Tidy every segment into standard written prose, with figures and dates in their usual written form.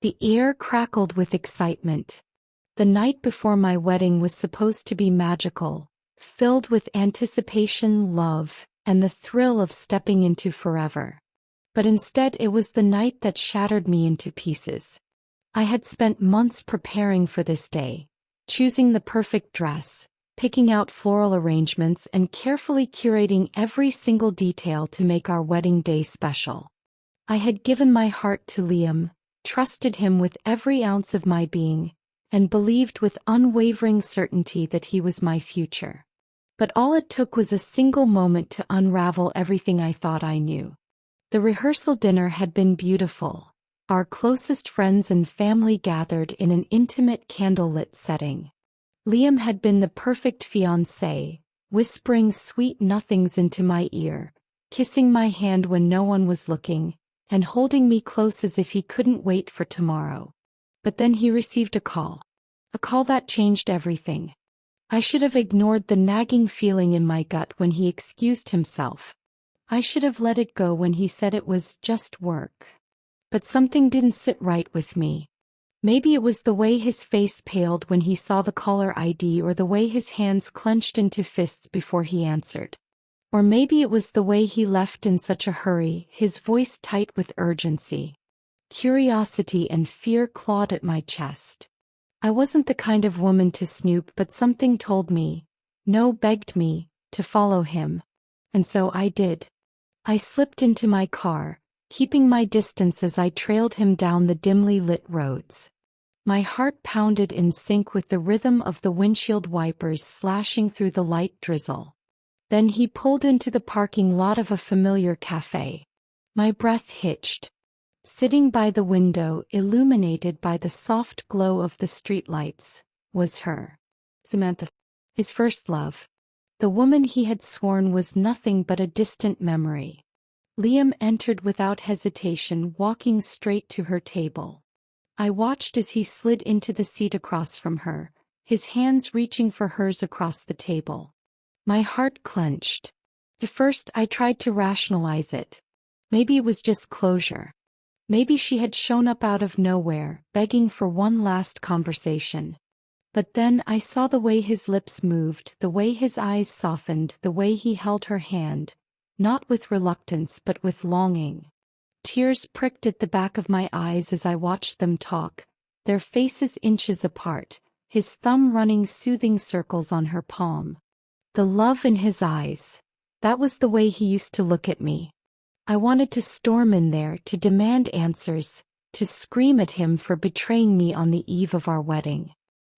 The air crackled with excitement. The night before my wedding was supposed to be magical, filled with anticipation, love, and the thrill of stepping into forever. But instead it was the night that shattered me into pieces. I had spent months preparing for this day, choosing the perfect dress, picking out floral arrangements, and carefully curating every single detail to make our wedding day special. I had given my heart to Liam, trusted him with every ounce of my being, and believed with unwavering certainty that he was my future. But all it took was a single moment to unravel everything I thought I knew. The rehearsal dinner had been beautiful, our closest friends and family gathered in an intimate candlelit setting. Liam had been the perfect fiancé, whispering sweet nothings into my ear, kissing my hand when no one was looking, and holding me close as if he couldn't wait for tomorrow. But then he received a call that changed everything. I should have ignored the nagging feeling in my gut when he excused himself. I should have let it go when he said it was just work. But something didn't sit right with me. Maybe it was the way his face paled when he saw the caller ID, or the way his hands clenched into fists before he answered. Or maybe it was the way he left in such a hurry, his voice tight with urgency. Curiosity and fear clawed at my chest. I wasn't the kind of woman to snoop, but something told me, no, begged me, to follow him. And so I did. I slipped into my car, keeping my distance as I trailed him down the dimly lit roads. My heart pounded in sync with the rhythm of the windshield wipers slashing through the light drizzle. Then he pulled into the parking lot of a familiar cafe. My breath hitched. Sitting by the window, illuminated by the soft glow of the streetlights, was her. Samantha. His first love. The woman he had sworn was nothing but a distant memory. Liam entered without hesitation, walking straight to her table. I watched as he slid into the seat across from her, his hands reaching for hers across the table. My heart clenched. At first I tried to rationalize it. Maybe it was just closure. Maybe she had shown up out of nowhere, begging for one last conversation. But then I saw the way his lips moved, the way his eyes softened, the way he held her hand, not with reluctance but with longing. Tears pricked at the back of my eyes as I watched them talk, their faces inches apart, his thumb running soothing circles on her palm. The love in his eyes. That was the way he used to look at me. I wanted to storm in there, to demand answers, to scream at him for betraying me on the eve of our wedding.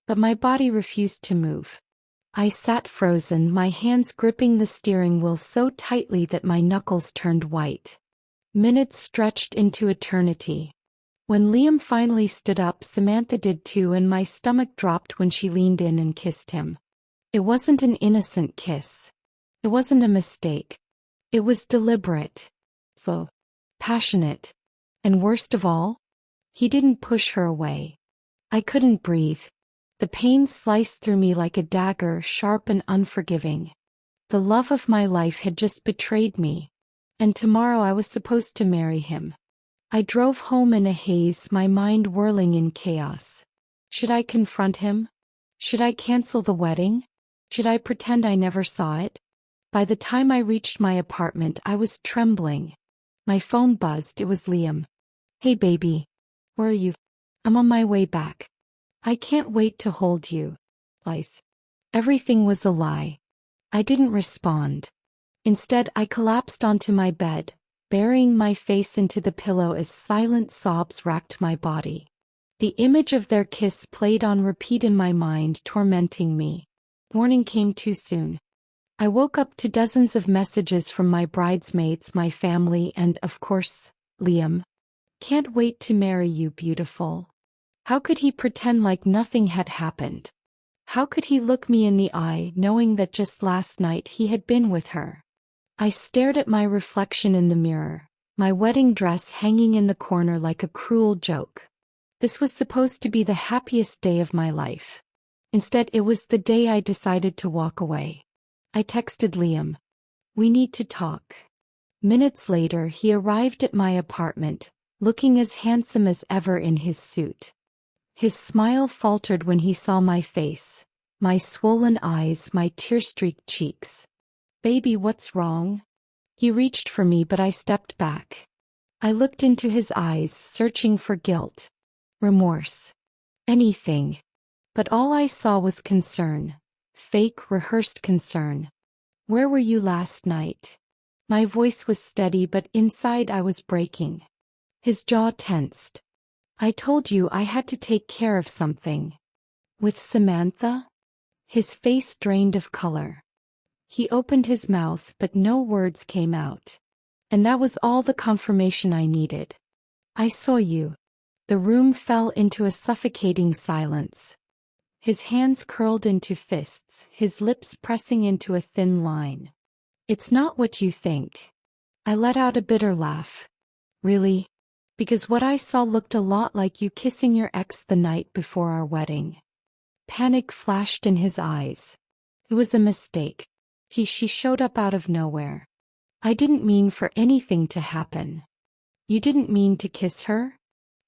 But my body refused to move. I sat frozen, my hands gripping the steering wheel so tightly that my knuckles turned white. Minutes stretched into eternity. When Liam finally stood up, Samantha did too, and my stomach dropped when she leaned in and kissed him. It wasn't an innocent kiss. It wasn't a mistake. It was deliberate. So passionate. And worst of all, he didn't push her away. I couldn't breathe. The pain sliced through me like a dagger, sharp and unforgiving. The love of my life had just betrayed me. And tomorrow I was supposed to marry him. I drove home in a haze, my mind whirling in chaos. Should I confront him? Should I cancel the wedding? Should I pretend I never saw it? By the time I reached my apartment, I was trembling. My phone buzzed. It was Liam. Hey baby. Where are you? I'm on my way back. I can't wait to hold you. Lies. Everything was a lie. I didn't respond. Instead, I collapsed onto my bed, burying my face into the pillow as silent sobs racked my body. The image of their kiss played on repeat in my mind, tormenting me. Morning came too soon. I woke up to dozens of messages from my bridesmaids, my family, and, of course, Liam. Can't wait to marry you, beautiful. How could he pretend like nothing had happened? How could he look me in the eye, knowing that just last night he had been with her? I stared at my reflection in the mirror, my wedding dress hanging in the corner like a cruel joke. This was supposed to be the happiest day of my life. Instead, it was the day I decided to walk away. I texted Liam. We need to talk. Minutes later, he arrived at my apartment, looking as handsome as ever in his suit. His smile faltered when he saw my face, my swollen eyes, my tear-streaked cheeks. "Baby, what's wrong?" He reached for me, but I stepped back. I looked into his eyes, searching for guilt, remorse, anything. But all I saw was concern, fake, rehearsed concern. "Where were you last night?" My voice was steady, but inside I was breaking. His jaw tensed. "I told you I had to take care of something." "With Samantha?" His face drained of color. He opened his mouth, but no words came out. And that was all the confirmation I needed. "I saw you." The room fell into a suffocating silence. His hands curled into fists, his lips pressing into a thin line. "It's not what you think." I let out a bitter laugh. "Really? Because what I saw looked a lot like you kissing your ex the night before our wedding." Panic flashed in his eyes. "It was a mistake. She showed up out of nowhere. I didn't mean for anything to happen." "You didn't mean to kiss her?"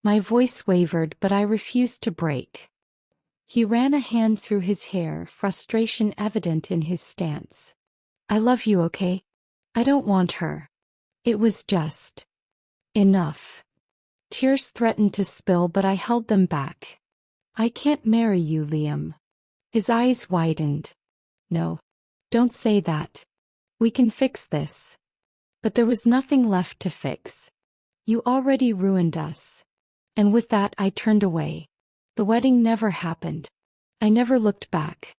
My voice wavered, but I refused to break. He ran a hand through his hair, frustration evident in his stance. "I love you, okay? I don't want her." It was just enough. Tears threatened to spill, but I held them back. "I can't marry you, Liam." His eyes widened. "No. Don't say that. We can fix this." But there was nothing left to fix. "You already ruined us." And with that I turned away. The wedding never happened. I never looked back.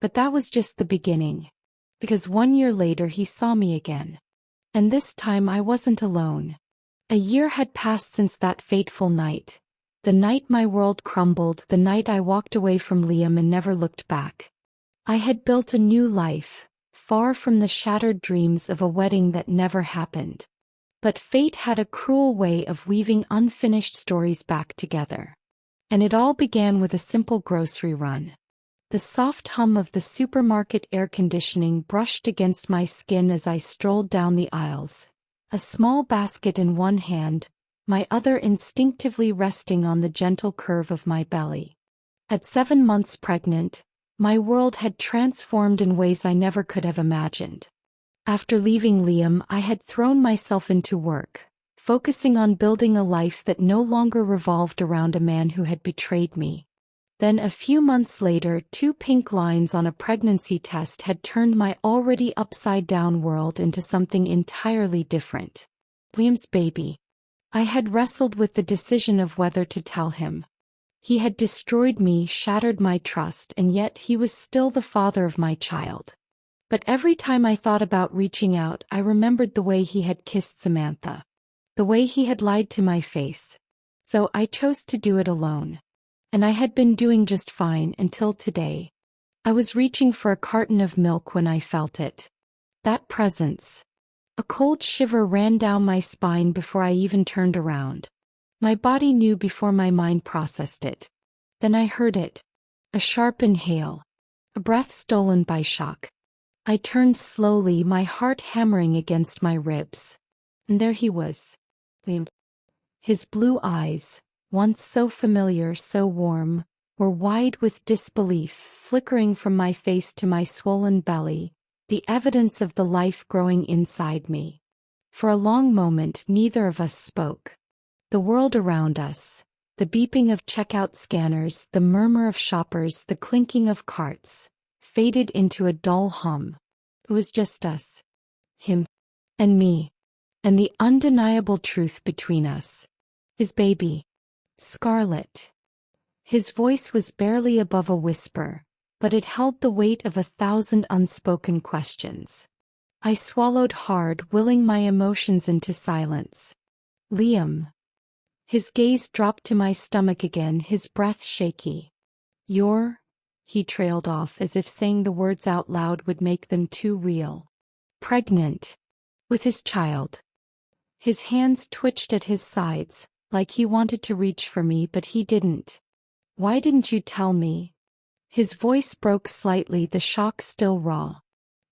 But that was just the beginning. Because 1 year later he saw me again. And this time I wasn't alone. A year had passed since that fateful night. The night my world crumbled, the night I walked away from Liam and never looked back. I had built a new life, far from the shattered dreams of a wedding that never happened. But fate had a cruel way of weaving unfinished stories back together. And it all began with a simple grocery run. The soft hum of the supermarket air conditioning brushed against my skin as I strolled down the aisles, a small basket in one hand, my other instinctively resting on the gentle curve of my belly. At 7 months pregnant, my world had transformed in ways I never could have imagined. After leaving Liam, I had thrown myself into work, focusing on building a life that no longer revolved around a man who had betrayed me. Then a few months later, 2 pink lines on a pregnancy test had turned my already upside-down world into something entirely different. Liam's baby. I had wrestled with the decision of whether to tell him. He had destroyed me, shattered my trust, and yet he was still the father of my child. But every time I thought about reaching out, I remembered the way he had kissed Samantha. The way he had lied to my face. So I chose to do it alone. And I had been doing just fine until today. I was reaching for a carton of milk when I felt it. That presence. A cold shiver ran down my spine before I even turned around. My body knew before my mind processed it. Then I heard it. A sharp inhale. A breath stolen by shock. I turned slowly, my heart hammering against my ribs. And there he was. His blue eyes, once so familiar, so warm, were wide with disbelief, flickering from my face to my swollen belly, the evidence of the life growing inside me. For a long moment neither of us spoke. The world around us, the beeping of checkout scanners, the murmur of shoppers, the clinking of carts, faded into a dull hum. It was just us. Him. And me. And the undeniable truth between us. His baby. Scarlet. His voice was barely above a whisper, but it held the weight of 1,000 unspoken questions. I swallowed hard, willing my emotions into silence. Liam. His gaze dropped to my stomach again, his breath shaky. He trailed off as if saying the words out loud would make them too real. Pregnant. With his child. His hands twitched at his sides, like he wanted to reach for me, but he didn't. Why didn't you tell me? His voice broke slightly, the shock still raw.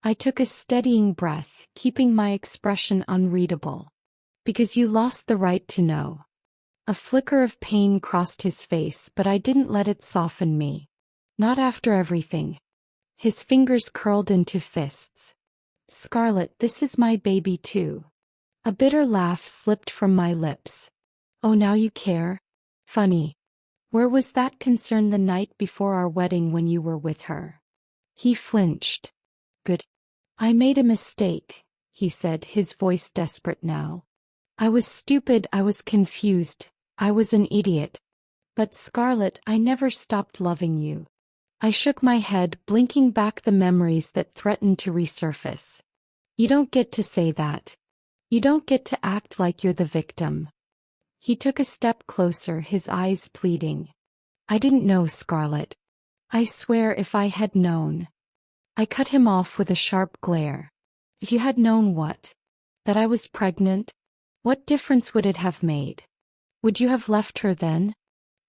I took a steadying breath, keeping my expression unreadable. Because you lost the right to know. A flicker of pain crossed his face, but I didn't let it soften me. Not after everything. His fingers curled into fists. Scarlett, this is my baby too. A bitter laugh slipped from my lips. Oh, now you care? Funny. Where was that concern the night before our wedding when you were with her? He flinched. Good. I made a mistake, he said, his voice desperate now. I was stupid, I was confused, I was an idiot. But Scarlett, I never stopped loving you. I shook my head, blinking back the memories that threatened to resurface. You don't get to say that. You don't get to act like you're the victim. He took a step closer, his eyes pleading. I didn't know, Scarlett. I swear if I had known. I cut him off with a sharp glare. If you had known what? That I was pregnant? What difference would it have made? Would you have left her then?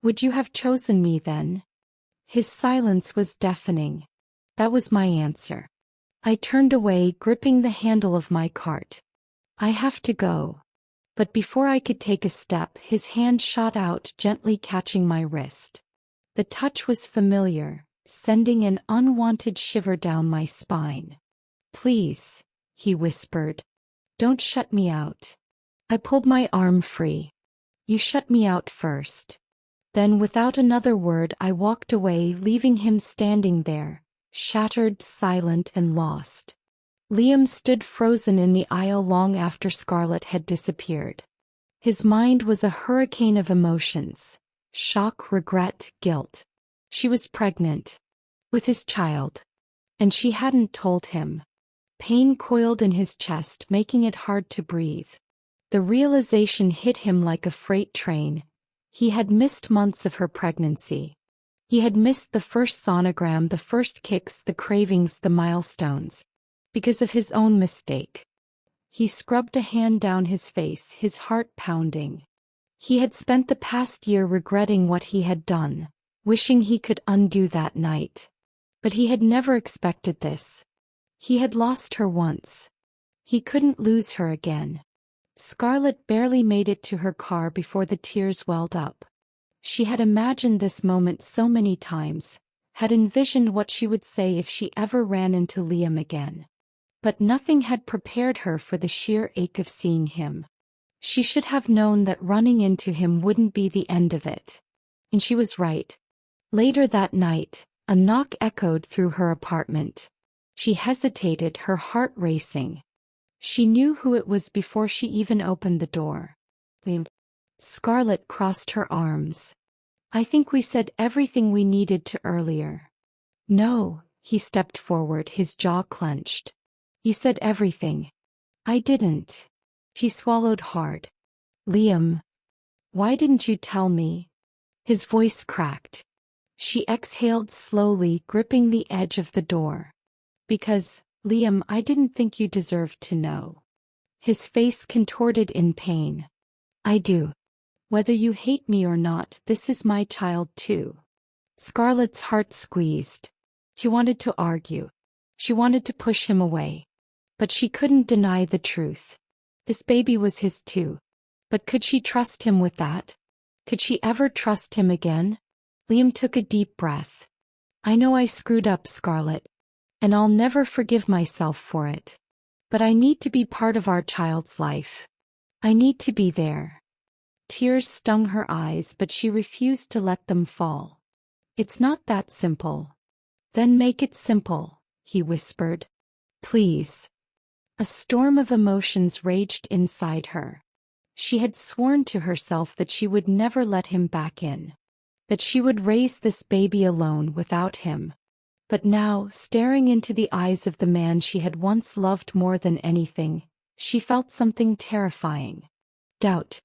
Would you have chosen me then? His silence was deafening. That was my answer. I turned away, gripping the handle of my cart. I have to go. But before I could take a step, his hand shot out, gently catching my wrist. The touch was familiar, sending an unwanted shiver down my spine. Please, he whispered. Don't shut me out. I pulled my arm free. You shut me out first. Then without another word I walked away, leaving him standing there, shattered, silent and lost. Liam stood frozen in the aisle long after Scarlett had disappeared. His mind was a hurricane of emotions. Shock, regret, guilt. She was pregnant. With his child. And she hadn't told him. Pain coiled in his chest, making it hard to breathe. The realization hit him like a freight train. He had missed months of her pregnancy. He had missed the first sonogram, the first kicks, the cravings, the milestones. Because of his own mistake. He scrubbed a hand down his face, his heart pounding. He had spent the past year regretting what he had done, wishing he could undo that night. But he had never expected this. He had lost her once. He couldn't lose her again. Scarlett barely made it to her car before the tears welled up. She had imagined this moment so many times, had envisioned what she would say if she ever ran into Liam again. But nothing had prepared her for the sheer ache of seeing him. She should have known that running into him wouldn't be the end of it. And she was right. Later that night, a knock echoed through her apartment. She hesitated, her heart racing. She knew who it was before she even opened the door. Scarlett crossed her arms. I think we said everything we needed to earlier. No, he stepped forward, his jaw clenched. You said everything. I didn't. She swallowed hard. Liam. Why didn't you tell me? His voice cracked. She exhaled slowly, gripping the edge of the door. Because, Liam, I didn't think you deserved to know. His face contorted in pain. I do. Whether you hate me or not, this is my child too. Scarlett's heart squeezed. She wanted to argue. She wanted to push him away. But she couldn't deny the truth. This baby was his too. But could she trust him with that? Could she ever trust him again? Liam took a deep breath. I know I screwed up, Scarlett. And I'll never forgive myself for it. But I need to be part of our child's life. I need to be there. Tears stung her eyes, but she refused to let them fall. It's not that simple. Then make it simple, he whispered. Please. A storm of emotions raged inside her. She had sworn to herself that she would never let him back in. That she would raise this baby alone without him. But now, staring into the eyes of the man she had once loved more than anything, she felt something terrifying. Doubt.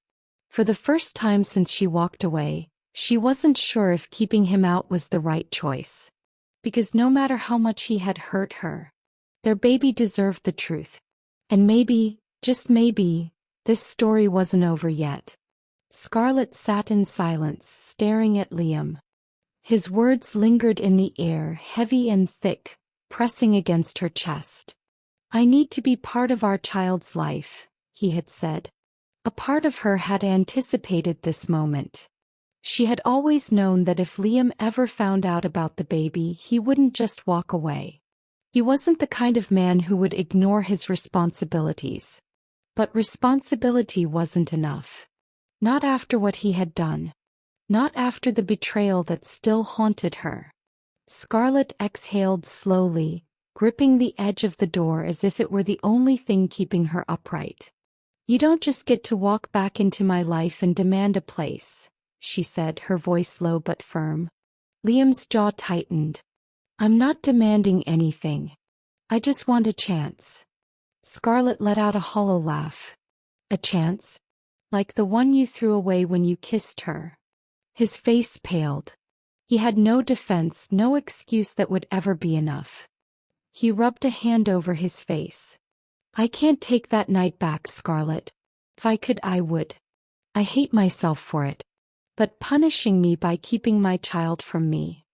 For the first time since she walked away, she wasn't sure if keeping him out was the right choice. Because no matter how much he had hurt her, their baby deserved the truth. And maybe, just maybe, this story wasn't over yet. Scarlett sat in silence, staring at Liam. His words lingered in the air, heavy and thick, pressing against her chest. I need to be part of our child's life, he had said. A part of her had anticipated this moment. She had always known that if Liam ever found out about the baby, he wouldn't just walk away. He wasn't the kind of man who would ignore his responsibilities. But responsibility wasn't enough. Not after what he had done. Not after the betrayal that still haunted her. Scarlett exhaled slowly, gripping the edge of the door as if it were the only thing keeping her upright. "You don't just get to walk back into my life and demand a place," she said, her voice low but firm. Liam's jaw tightened. "I'm not demanding anything. I just want a chance." Scarlett let out a hollow laugh. "A chance? Like the one you threw away when you kissed her?" His face paled. He had no defense, no excuse that would ever be enough. He rubbed a hand over his face. "I can't take that night back, Scarlett. If I could, I would. I hate myself for it. But punishing me by keeping my child from me."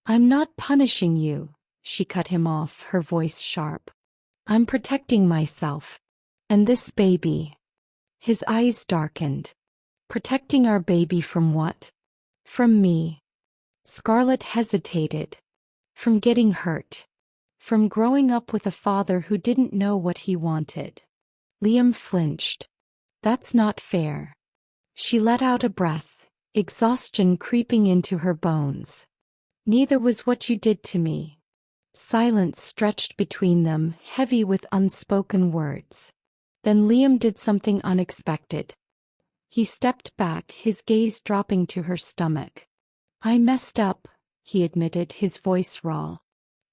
"I'm not punishing you," she cut him off, her voice sharp. "I'm protecting myself. And this baby." His eyes darkened. "Protecting our baby from what?" "From me." Scarlett hesitated. "From getting hurt. From growing up with a father who didn't know what he wanted." Liam flinched. "That's not fair." She let out a breath, exhaustion creeping into her bones. "Neither was what you did to me." Silence stretched between them, heavy with unspoken words. Then Liam did something unexpected. He stepped back, his gaze dropping to her stomach. "I messed up," he admitted, his voice raw.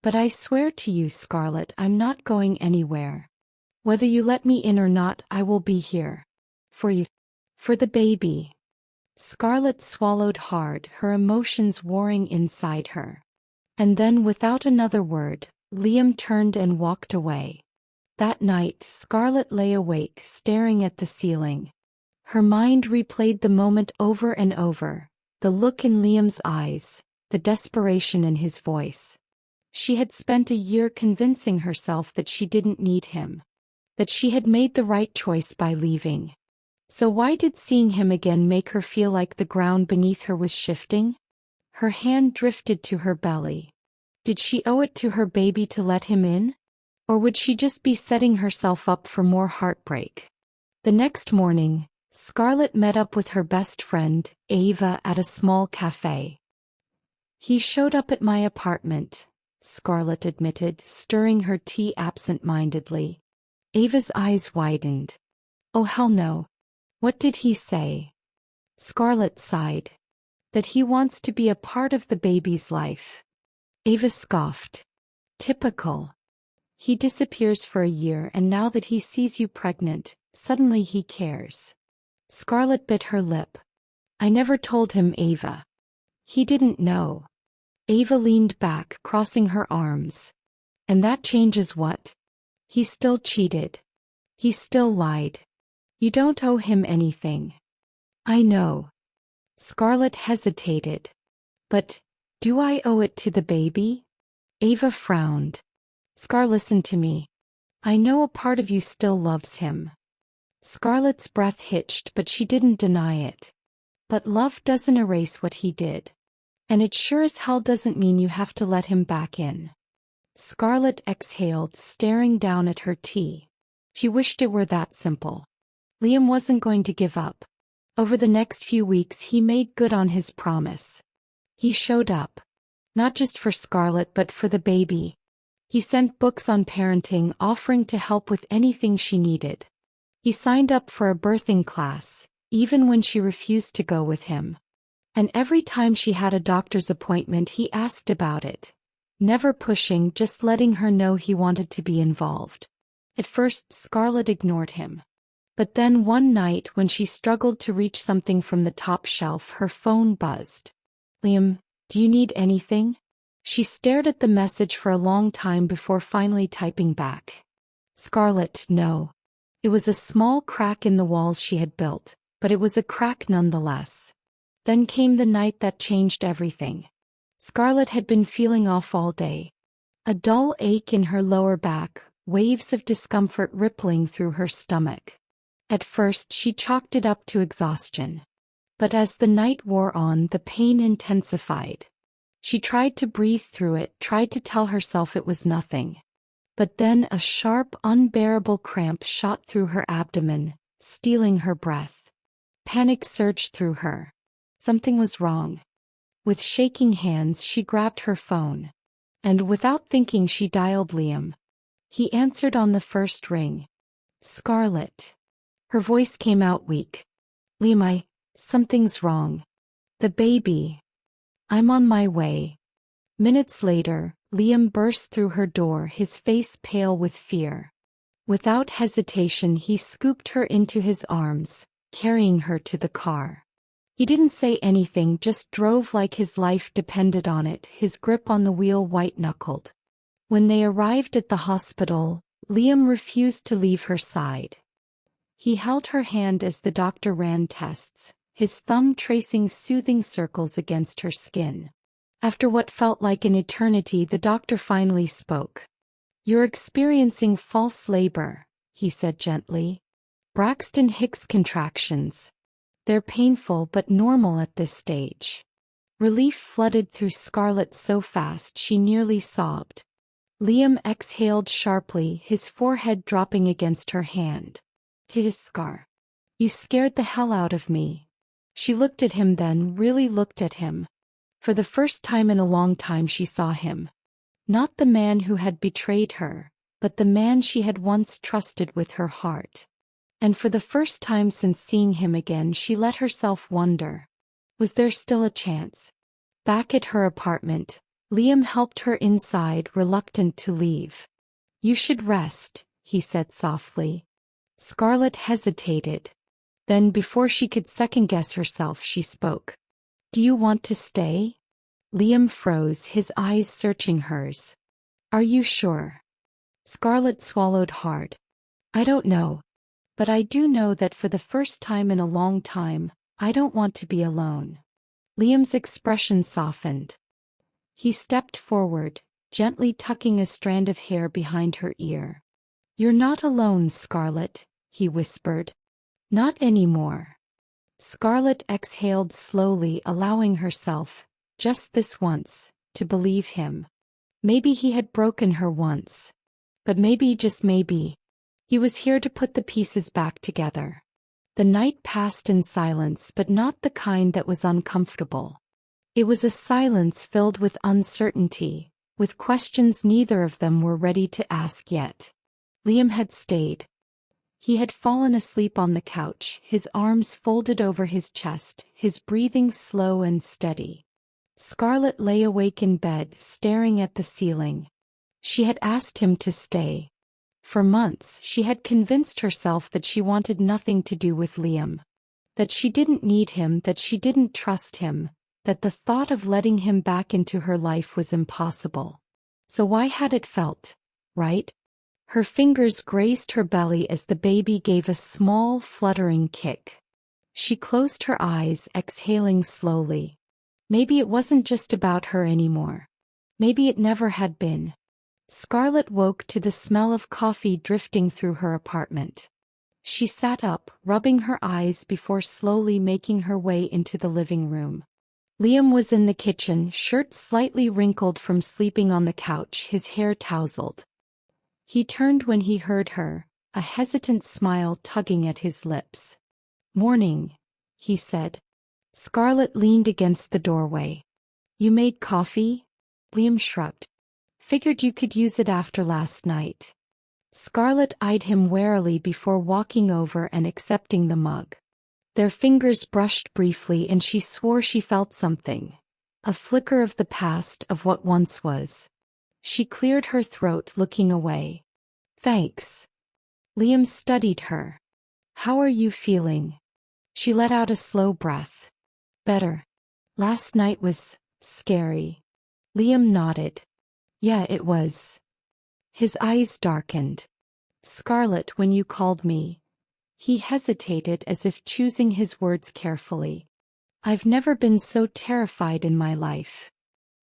"But I swear to you, Scarlett, I'm not going anywhere. Whether you let me in or not, I will be here. For you. For the baby." Scarlett swallowed hard, her emotions warring inside her. And then, without another word, Liam turned and walked away. That night, Scarlett lay awake, staring at the ceiling. Her mind replayed the moment over and over, the look in Liam's eyes, the desperation in his voice. She had spent a year convincing herself that she didn't need him, that she had made the right choice by leaving. So why did seeing him again make her feel like the ground beneath her was shifting? Her hand drifted to her belly. Did she owe it to her baby to let him in? Or would she just be setting herself up for more heartbreak? The next morning, Scarlett met up with her best friend, Ava, at a small cafe. "He showed up at my apartment," Scarlett admitted, stirring her tea absent-mindedly. Ava's eyes widened. "Oh hell no. What did he say?" Scarlett sighed. "That he wants to be a part of the baby's life." Ava scoffed. "Typical. He disappears for a year, and now that he sees you pregnant, suddenly he cares." Scarlett bit her lip. "I never told him, Ava. He didn't know." Ava leaned back, crossing her arms. "And that changes what? He still cheated. He still lied. You don't owe him anything." "I know." Scarlett hesitated. "But, do I owe it to the baby?" Ava frowned. "Scar, listen to me. I know a part of you still loves him." Scarlett's breath hitched, but she didn't deny it. "But love doesn't erase what he did. And it sure as hell doesn't mean you have to let him back in." Scarlett exhaled, staring down at her tea. She wished it were that simple. Liam wasn't going to give up. Over the next few weeks he made good on his promise. He showed up. Not just for Scarlett but for the baby. He sent books on parenting, offering to help with anything she needed. He signed up for a birthing class, even when she refused to go with him. And every time she had a doctor's appointment he asked about it. Never pushing, just letting her know he wanted to be involved. At first Scarlett ignored him. But then one night when she struggled to reach something from the top shelf, her phone buzzed. "Liam, do you need anything?" She stared at the message for a long time before finally typing back. "Scarlett, no." It was a small crack in the walls she had built, but it was a crack nonetheless. Then came the night that changed everything. Scarlett had been feeling off all day. A dull ache in her lower back, waves of discomfort rippling through her stomach. At first she chalked it up to exhaustion. But as the night wore on, the pain intensified. She tried to breathe through it, tried to tell herself it was nothing. But then a sharp, unbearable cramp shot through her abdomen, stealing her breath. Panic surged through her. Something was wrong. With shaking hands she grabbed her phone. And without thinking she dialed Liam. He answered on the first ring. "Scarlett." Her voice came out weak. "Liam, something's wrong. The baby. I'm on my way." Minutes later, Liam burst through her door, his face pale with fear. Without hesitation he scooped her into his arms, carrying her to the car. He didn't say anything, just drove like his life depended on it, his grip on the wheel white-knuckled. When they arrived at the hospital, Liam refused to leave her side. He held her hand as the doctor ran tests, his thumb tracing soothing circles against her skin. After what felt like an eternity, the doctor finally spoke. "You're experiencing false labor," he said gently. "Braxton Hicks contractions. They're painful but normal at this stage." Relief flooded through Scarlett so fast she nearly sobbed. Liam exhaled sharply, his forehead dropping against her hand. "His scar. You scared the hell out of me." She looked at him, then really looked at him. For the first time in a long time she saw him. Not the man who had betrayed her, but the man she had once trusted with her heart. And for the first time since seeing him again, she let herself wonder. Was there still a chance? Back at her apartment, Liam helped her inside, reluctant to leave. "You should rest," he said softly. Scarlett hesitated. Then, before she could second-guess herself, she spoke. "Do you want to stay?" Liam froze, his eyes searching hers. "Are you sure?" Scarlett swallowed hard. "I don't know. But I do know that for the first time in a long time, I don't want to be alone." Liam's expression softened. He stepped forward, gently tucking a strand of hair behind her ear. "You're not alone, Scarlett," he whispered. "Not anymore." Scarlett exhaled slowly, allowing herself, just this once, to believe him. Maybe he had broken her once. But maybe, just maybe, he was here to put the pieces back together. The night passed in silence, but not the kind that was uncomfortable. It was a silence filled with uncertainty, with questions neither of them were ready to ask yet. Liam had stayed. He had fallen asleep on the couch, his arms folded over his chest, his breathing slow and steady. Scarlett lay awake in bed, staring at the ceiling. She had asked him to stay. For months she had convinced herself that she wanted nothing to do with Liam. That she didn't need him, that she didn't trust him, that the thought of letting him back into her life was impossible. So why had it felt right? Her fingers grazed her belly as the baby gave a small, fluttering kick. She closed her eyes, exhaling slowly. Maybe it wasn't just about her anymore. Maybe it never had been. Scarlett woke to the smell of coffee drifting through her apartment. She sat up, rubbing her eyes before slowly making her way into the living room. Liam was in the kitchen, shirt slightly wrinkled from sleeping on the couch, his hair tousled. He turned when he heard her, a hesitant smile tugging at his lips. "Morning," he said. Scarlett leaned against the doorway. "You made coffee?" Liam shrugged. "Figured you could use it after last night." Scarlett eyed him warily before walking over and accepting the mug. Their fingers brushed briefly and she swore she felt something. A flicker of the past, of what once was. She cleared her throat, looking away. "Thanks." Liam studied her. "How are you feeling?" She let out a slow breath. "Better. Last night was scary." Liam nodded. "Yeah, it was." His eyes darkened. "Scarlett, when you called me..." He hesitated, as if choosing his words carefully. "I've never been so terrified in my life."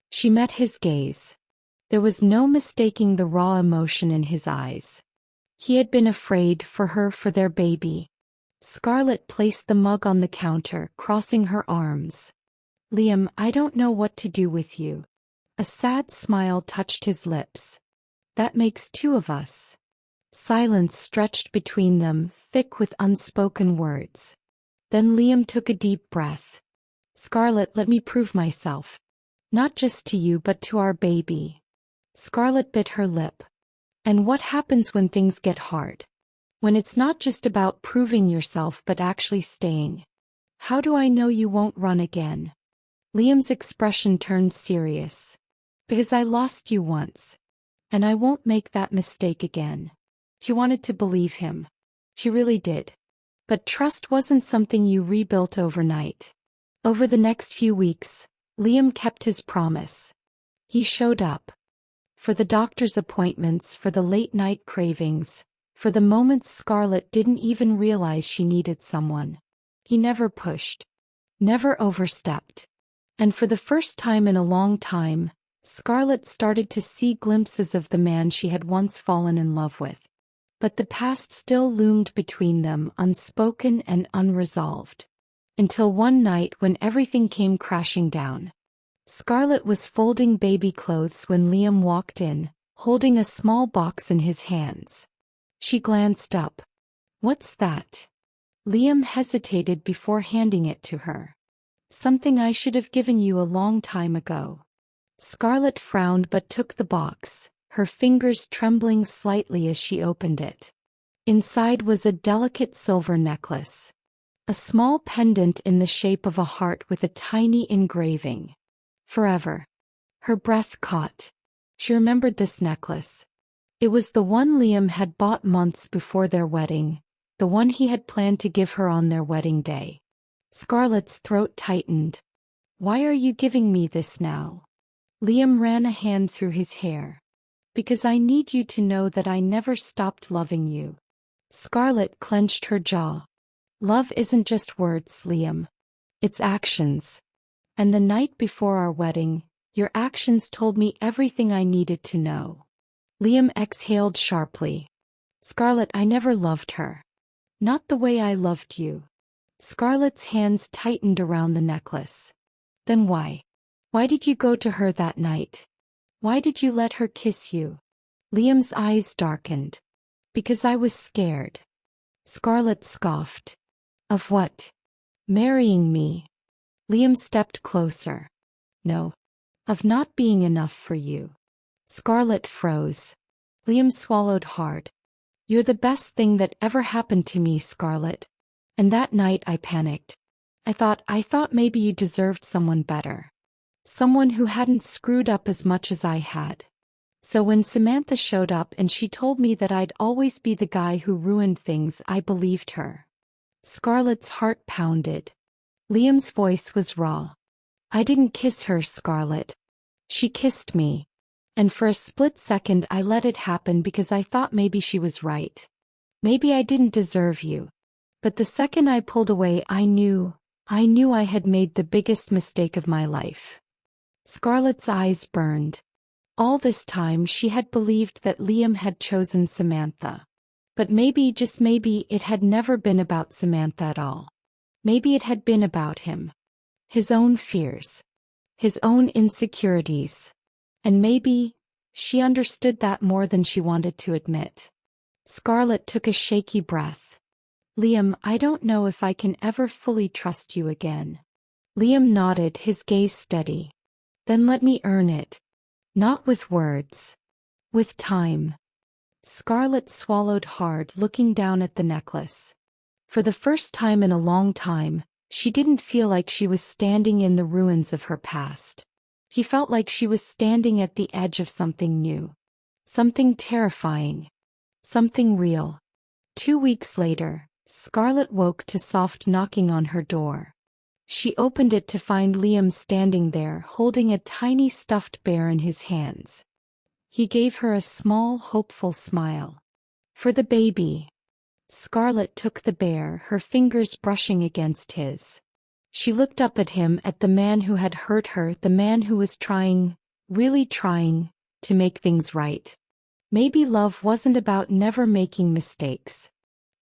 She met his gaze. There was no mistaking the raw emotion in his eyes. He had been afraid for her, for their baby. Scarlett placed the mug on the counter, crossing her arms. Liam, I don't know what to do with you. A sad smile touched his lips. That makes two of us. Silence stretched between them, thick with unspoken words. Then Liam took a deep breath. Scarlett, let me prove myself. Not just to you but to our baby. Scarlett bit her lip. And what happens when things get hard? When it's not just about proving yourself but actually staying? How do I know you won't run again? Liam's expression turned serious. Because I lost you once. And I won't make that mistake again. She wanted to believe him. She really did. But trust wasn't something you rebuilt overnight. Over the next few weeks, Liam kept his promise. He showed up. For the doctor's appointments, for the late-night cravings, for the moments Scarlett didn't even realize she needed someone. He never pushed. Never overstepped. And for the first time in a long time, Scarlett started to see glimpses of the man she had once fallen in love with. But the past still loomed between them, unspoken and unresolved. Until one night when everything came crashing down. Scarlett was folding baby clothes when Liam walked in, holding a small box in his hands. She glanced up. What's that? Liam hesitated before handing it to her. Something I should have given you a long time ago. Scarlett frowned but took the box, her fingers trembling slightly as she opened it. Inside was a delicate silver necklace. A small pendant in the shape of a heart with a tiny engraving. Forever. Her breath caught. She remembered this necklace. It was the one Liam had bought months before their wedding, the one he had planned to give her on their wedding day. Scarlett's throat tightened. Why are you giving me this now? Liam ran a hand through his hair. Because I need you to know that I never stopped loving you. Scarlett clenched her jaw. Love isn't just words, Liam. It's actions. And the night before our wedding, your actions told me everything I needed to know. Liam exhaled sharply. Scarlett, I never loved her. Not the way I loved you. Scarlett's hands tightened around the necklace. Then why? Why did you go to her that night? Why did you let her kiss you? Liam's eyes darkened. Because I was scared. Scarlett scoffed. Of what? Marrying me. Liam stepped closer. No. Of not being enough for you. Scarlett froze. Liam swallowed hard. You're the best thing that ever happened to me, Scarlett. And that night I panicked. I thought maybe you deserved someone better. Someone who hadn't screwed up as much as I had. So when Samantha showed up and she told me that I'd always be the guy who ruined things, I believed her. Scarlett's heart pounded. Liam's voice was raw. I didn't kiss her, Scarlett. She kissed me. And for a split second I let it happen because I thought maybe she was right. Maybe I didn't deserve you. But the second I pulled away I knew I had made the biggest mistake of my life. Scarlett's eyes burned. All this time she had believed that Liam had chosen Samantha. But maybe, just maybe, it had never been about Samantha at all. Maybe it had been about him. His own fears. His own insecurities. And maybe she understood that more than she wanted to admit. Scarlett took a shaky breath. Liam, I don't know if I can ever fully trust you again. Liam nodded, his gaze steady. Then let me earn it. Not with words. With time. Scarlett swallowed hard, looking down at the necklace. For the first time in a long time, she didn't feel like she was standing in the ruins of her past. He felt like she was standing at the edge of something new. Something terrifying. Something real. 2 weeks later, Scarlett woke to soft knocking on her door. She opened it to find Liam standing there, holding a tiny stuffed bear in his hands. He gave her a small, hopeful smile. For the baby. Scarlett took the bear, her fingers brushing against his. She looked up at him, at the man who had hurt her, the man who was trying, really trying, to make things right. Maybe love wasn't about never making mistakes.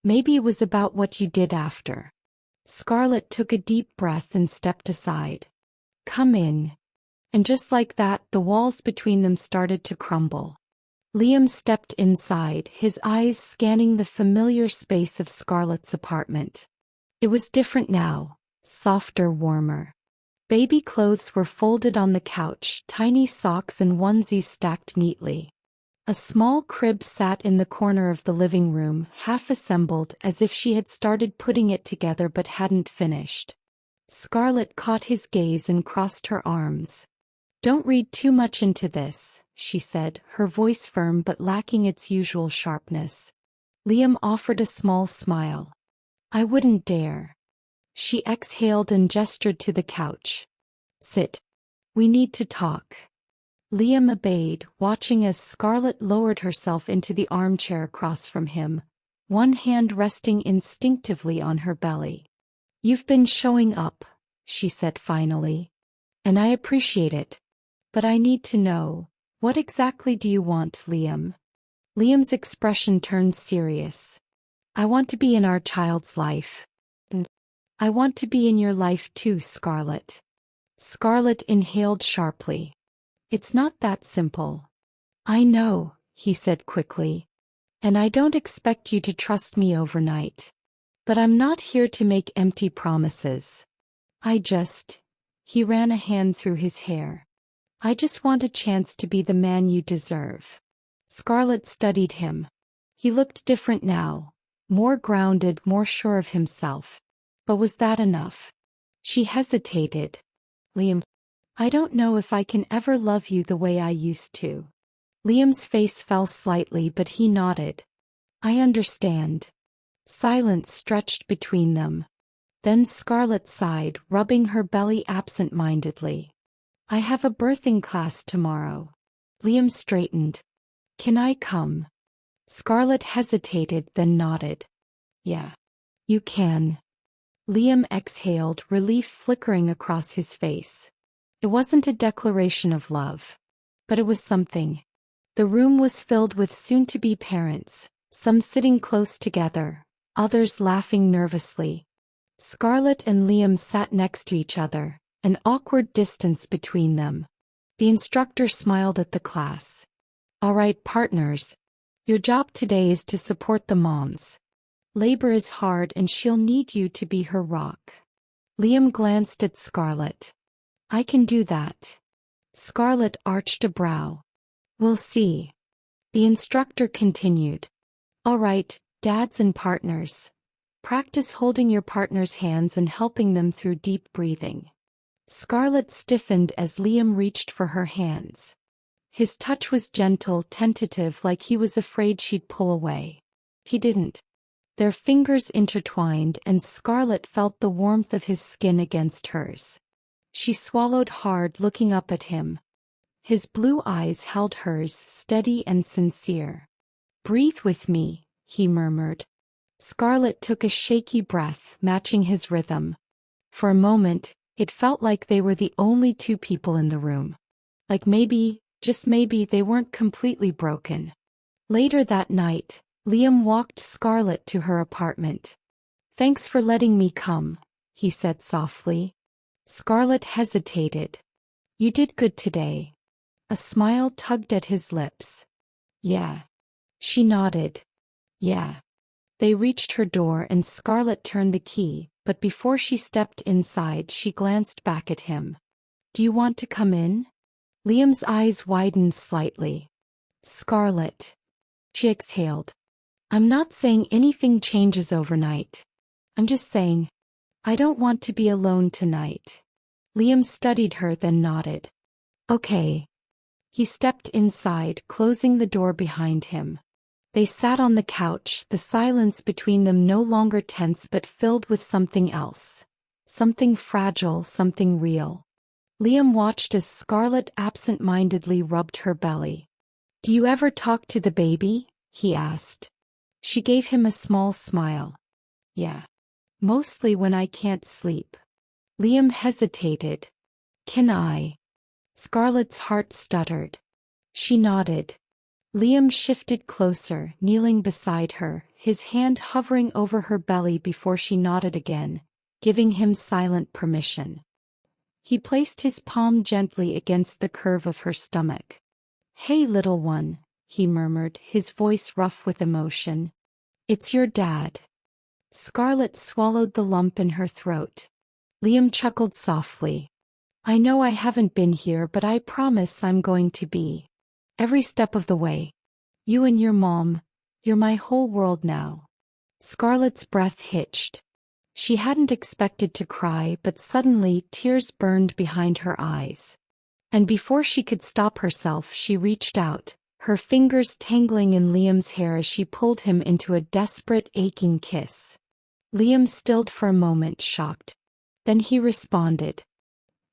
Maybe it was about what you did after. Scarlett took a deep breath and stepped aside. Come in. And just like that, the walls between them started to crumble. Liam stepped inside, his eyes scanning the familiar space of Scarlett's apartment. It was different now, softer, warmer. Baby clothes were folded on the couch, tiny socks and onesies stacked neatly. A small crib sat in the corner of the living room, half assembled as if she had started putting it together but hadn't finished. Scarlett caught his gaze and crossed her arms. Don't read too much into this, she said, her voice firm but lacking its usual sharpness. Liam offered a small smile. I wouldn't dare. She exhaled and gestured to the couch. Sit. We need to talk. Liam obeyed, watching as Scarlett lowered herself into the armchair across from him, one hand resting instinctively on her belly. You've been showing up, she said finally. And I appreciate it. But I need to know, what exactly do you want, Liam? Liam's expression turned serious. I want to be in our child's life. And I want to be in your life too, Scarlett. Scarlett inhaled sharply. It's not that simple. I know, he said quickly. And I don't expect you to trust me overnight. But I'm not here to make empty promises. He ran a hand through his hair. I just want a chance to be the man you deserve. Scarlett studied him. He looked different now, more grounded, more sure of himself. But was that enough? She hesitated. Liam, I don't know if I can ever love you the way I used to. Liam's face fell slightly, but he nodded. I understand. Silence stretched between them. Then Scarlett sighed, rubbing her belly absent-mindedly. I have a birthing class tomorrow. Liam straightened. Can I come? Scarlett hesitated, then nodded. Yeah. You can. Liam exhaled, relief flickering across his face. It wasn't a declaration of love. But it was something. The room was filled with soon-to-be parents, some sitting close together, others laughing nervously. Scarlett and Liam sat next to each other, an awkward distance between them. The instructor smiled at the class. All right, partners. Your job today is to support the moms. Labor is hard and she'll need you to be her rock. Liam glanced at Scarlett. I can do that. Scarlett arched a brow. We'll see. The instructor continued. All right, dads and partners. Practice holding your partner's hands and helping them through deep breathing. Scarlett stiffened as Liam reached for her hands. His touch was gentle, tentative, like he was afraid she'd pull away. He didn't. Their fingers intertwined and Scarlett felt the warmth of his skin against hers. She swallowed hard, looking up at him. His blue eyes held hers, steady and sincere. Breathe with me, he murmured. Scarlett took a shaky breath, matching his rhythm. For a moment, it felt like they were the only two people in the room. Like maybe, just maybe, they weren't completely broken. Later that night, Liam walked Scarlett to her apartment. Thanks for letting me come, he said softly. Scarlett hesitated. You did good today. A smile tugged at his lips. Yeah. She nodded. Yeah. They reached her door and Scarlett turned the key, but before she stepped inside she glanced back at him. Do you want to come in? Liam's eyes widened slightly. Scarlett. She exhaled. I'm not saying anything changes overnight. I'm just saying, I don't want to be alone tonight. Liam studied her, then nodded. Okay. He stepped inside, closing the door behind him. They sat on the couch, the silence between them no longer tense but filled with something else. Something fragile, something real. Liam watched as Scarlett absent-mindedly rubbed her belly. Do you ever talk to the baby? He asked. She gave him a small smile. Yeah. Mostly when I can't sleep. Liam hesitated. Can I? Scarlett's heart stuttered. She nodded. Liam shifted closer, kneeling beside her, his hand hovering over her belly before she nodded again, giving him silent permission. He placed his palm gently against the curve of her stomach. "Hey, little one," he murmured, his voice rough with emotion. "It's your dad." Scarlett swallowed the lump in her throat. Liam chuckled softly. "I know I haven't been here, but I promise I'm going to be. Every step of the way. You and your mom, you're my whole world now." Scarlett's breath hitched. She hadn't expected to cry, but suddenly tears burned behind her eyes. And before she could stop herself, she reached out, her fingers tangling in Liam's hair as she pulled him into a desperate, aching kiss. Liam stilled for a moment, shocked. Then he responded.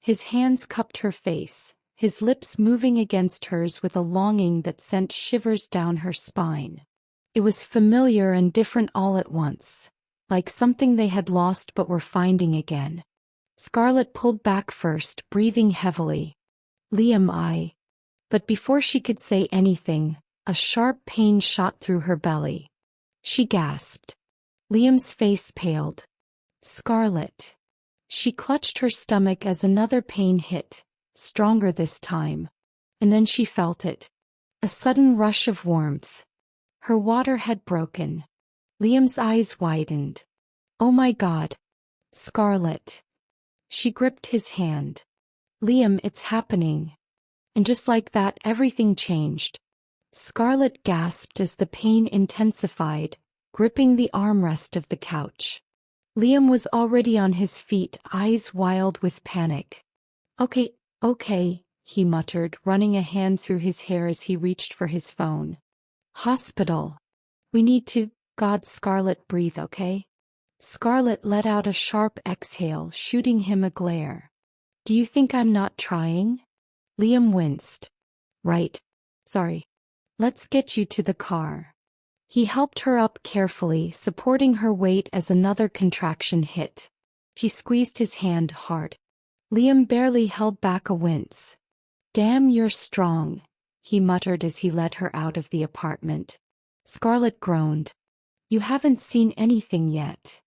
His hands cupped her face, his lips moving against hers with a longing that sent shivers down her spine. It was familiar and different all at once, like something they had lost but were finding again. Scarlett pulled back first, breathing heavily. "Liam, But before she could say anything, a sharp pain shot through her belly. She gasped. Liam's face paled. "Scarlett." She clutched her stomach as another pain hit, stronger this time. And then she felt it. A sudden rush of warmth. Her water had broken. Liam's eyes widened. "Oh my God. Scarlett." She gripped his hand. "Liam, it's happening." And just like that, everything changed. Scarlett gasped as the pain intensified, gripping the armrest of the couch. Liam was already on his feet, eyes wild with panic. Okay, he muttered, running a hand through his hair as he reached for his phone. "Hospital. We need to, God." Scarlett, "breathe, okay?" Scarlett let out a sharp exhale, shooting him a glare. "Do you think I'm not trying?" Liam winced. "Right. Sorry. Let's get you to the car." He helped her up carefully, supporting her weight as another contraction hit. She squeezed his hand hard. Liam barely held back a wince. "Damn, you're strong," he muttered as he led her out of the apartment. Scarlett groaned. "You haven't seen anything yet."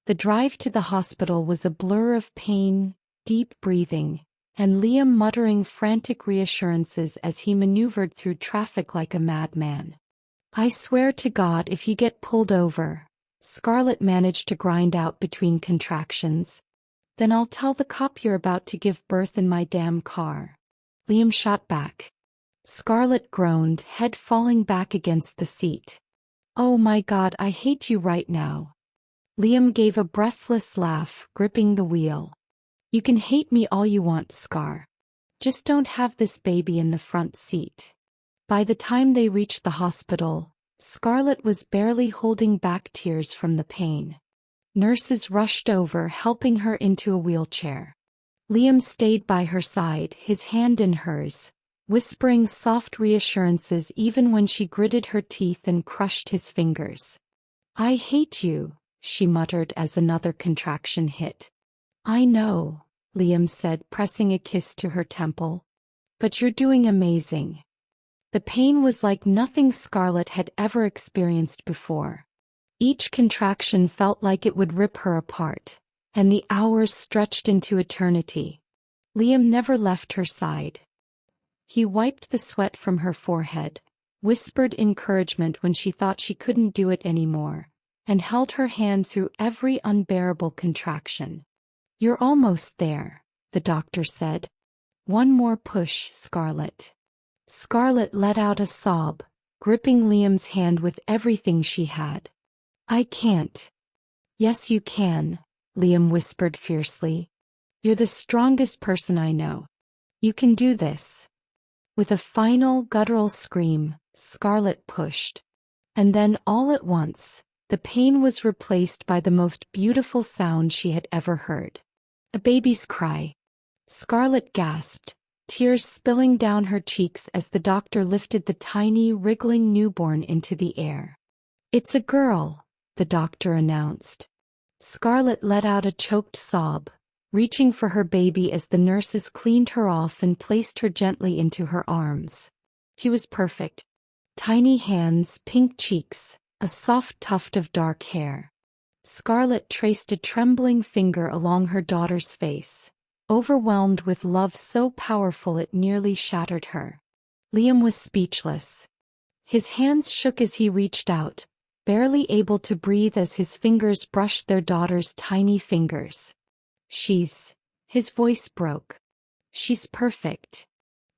The drive to the hospital was a blur of pain, deep breathing, and Liam muttering frantic reassurances as he maneuvered through traffic like a madman. "I swear to God, if you get pulled over," Scarlett managed to grind out between contractions, "then I'll tell the cop you're about to give birth in my damn car." Liam shot back. Scarlett groaned, head falling back against the seat. "Oh my God, I hate you right now." Liam gave a breathless laugh, gripping the wheel. "You can hate me all you want, Scar. Just don't have this baby in the front seat." By the time they reached the hospital, Scarlett was barely holding back tears from the pain. Nurses rushed over, helping her into a wheelchair. Liam stayed by her side, his hand in hers, whispering soft reassurances even when she gritted her teeth and crushed his fingers. "I hate you," she muttered as another contraction hit. "I know," Liam said, pressing a kiss to her temple. "But you're doing amazing." The pain was like nothing Scarlett had ever experienced before. Each contraction felt like it would rip her apart, and the hours stretched into eternity. Liam never left her side. He wiped the sweat from her forehead, whispered encouragement when she thought she couldn't do it anymore, and held her hand through every unbearable contraction. "You're almost there," the doctor said. "One more push, Scarlett." Scarlett let out a sob, gripping Liam's hand with everything she had. "I can't." "Yes, you can," Liam whispered fiercely. "You're the strongest person I know. You can do this." With a final guttural scream, Scarlett pushed. And then, all at once, the pain was replaced by the most beautiful sound she had ever heard. A baby's cry. Scarlett gasped, tears spilling down her cheeks as the doctor lifted the tiny, wriggling newborn into the air. "It's a girl," the doctor announced. Scarlett let out a choked sob, reaching for her baby as the nurses cleaned her off and placed her gently into her arms. She was perfect. Tiny hands, pink cheeks, a soft tuft of dark hair. Scarlett traced a trembling finger along her daughter's face, overwhelmed with love so powerful it nearly shattered her. Liam was speechless. His hands shook as he reached out, barely able to breathe as his fingers brushed their daughter's tiny fingers. His voice broke. She's perfect.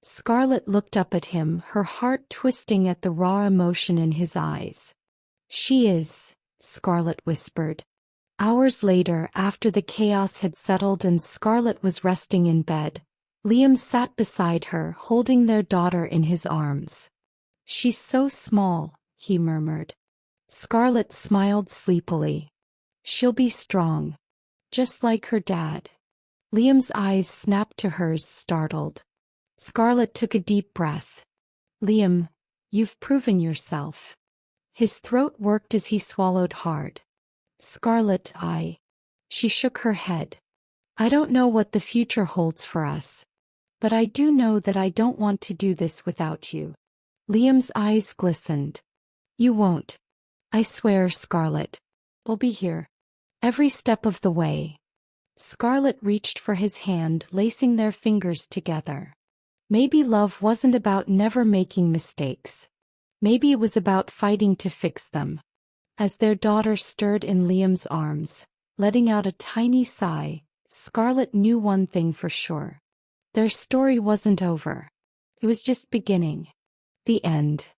Scarlett looked up at him, her heart twisting at the raw emotion in his eyes. She is, Scarlett whispered. Hours later, after the chaos had settled and Scarlett was resting in bed, Liam sat beside her, holding their daughter in his arms. She's so small, he murmured. Scarlett smiled sleepily. She'll be strong. Just like her dad. Liam's eyes snapped to hers, startled. Scarlett took a deep breath. Liam, you've proven yourself. His throat worked as he swallowed hard. Scarlett, She shook her head. I don't know what the future holds for us. But I do know that I don't want to do this without you. Liam's eyes glistened. You won't. I swear, Scarlett. I'll be here. Every step of the way. Scarlett reached for his hand, lacing their fingers together. Maybe love wasn't about never making mistakes. Maybe it was about fighting to fix them. As their daughter stirred in Liam's arms, letting out a tiny sigh, Scarlett knew one thing for sure. Their story wasn't over. It was just beginning. The end.